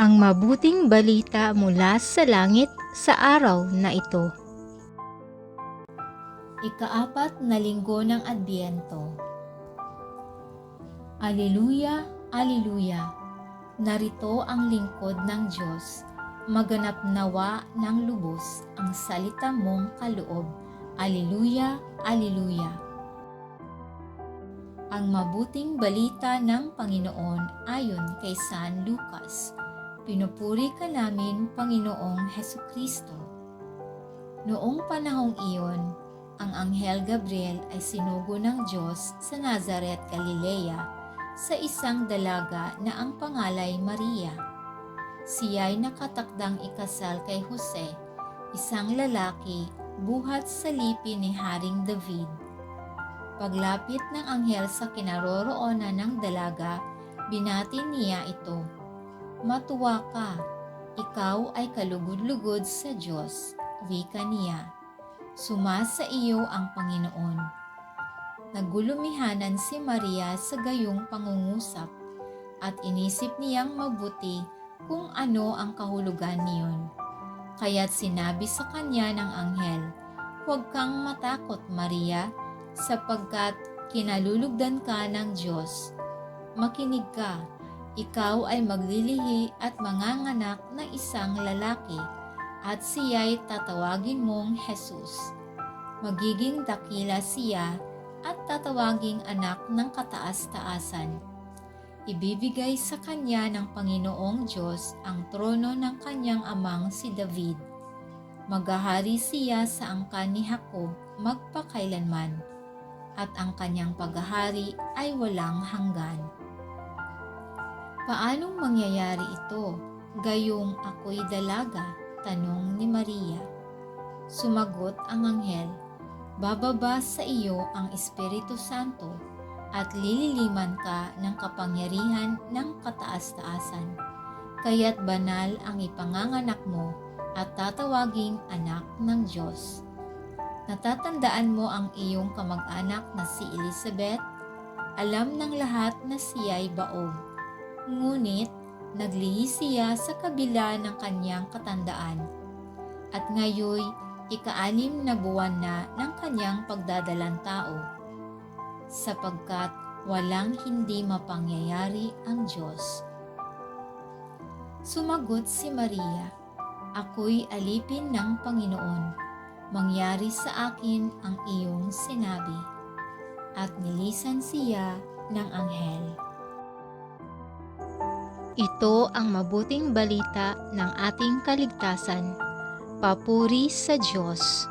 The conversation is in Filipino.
Ang mabuting balita mula sa langit sa araw na ito. Ika-4 na linggo ng Adbyento. Alleluia, Alleluia! Narito ang lingkod ng Diyos. Maganap nawa ng lubos ang salita mong kaloob. Alleluia, Alleluia! Ang mabuting balita ng Panginoon ayon kay San Lucas. Pinupuri ka namin, Panginoong Hesukristo. Noong panahong iyon, ang Anghel Gabriel ay sinugo ng Diyos sa Nazaret, Galilea, sa isang dalaga na ang pangalay Maria. Siya'y nakatakdang ikasal kay Jose, isang lalaki buhat sa lipi ni Haring David. Paglapit ng anghel sa kinaroroonan ng dalaga, binati niya ito. Matuwa ka, ikaw ay kalugod-lugod sa Diyos, wika niya. Sumasa iyo ang Panginoon. Nagulumihanan si Maria sa gayong pangungusap at inisip niyang mabuti kung ano ang kahulugan niyon. Kaya't sinabi sa kanya ng anghel, "Huwag kang matakot, Maria, sapagkat kinalulugdan ka ng Diyos. Makinig ka. Ikaw ay maglilihi at manganganak ng isang lalaki, at siya'y tatawagin mong Jesus. Magiging dakila siya at tatawaging anak ng kataas-taasan. Ibibigay sa kanya ng Panginoong Diyos ang trono ng kanyang amang si David. Maghahari siya sa angkan ni Jacob magpakailanman, at ang kanyang paghahari ay walang hanggan." Paanong mangyayari ito? Gayong ako'y dalaga, tanong ni Maria. Sumagot ang anghel, "Bababa sa iyo ang Espiritu Santo at lililiman ka ng kapangyarihan ng kataas-taasan. Kaya't banal ang ipanganganak mo at tatawaging anak ng Diyos. Natatandaan mo ang iyong kamag-anak na si Elizabeth? Alam ng lahat na siya'y baog. Ngunit naglihi siya sa kabila ng kanyang katandaan. At ngayoy, ika-6 na buwan na ng kanyang pagdadalang tao. Sapagkat walang hindi mapangyayari ang Diyos." Sumagot si Maria, "Ako'y alipin ng Panginoon. Mangyari sa akin ang iyong sinabi." At nilisan siya ng anghel. Ito ang mabuting balita ng ating kaligtasan. Papuri sa Diyos.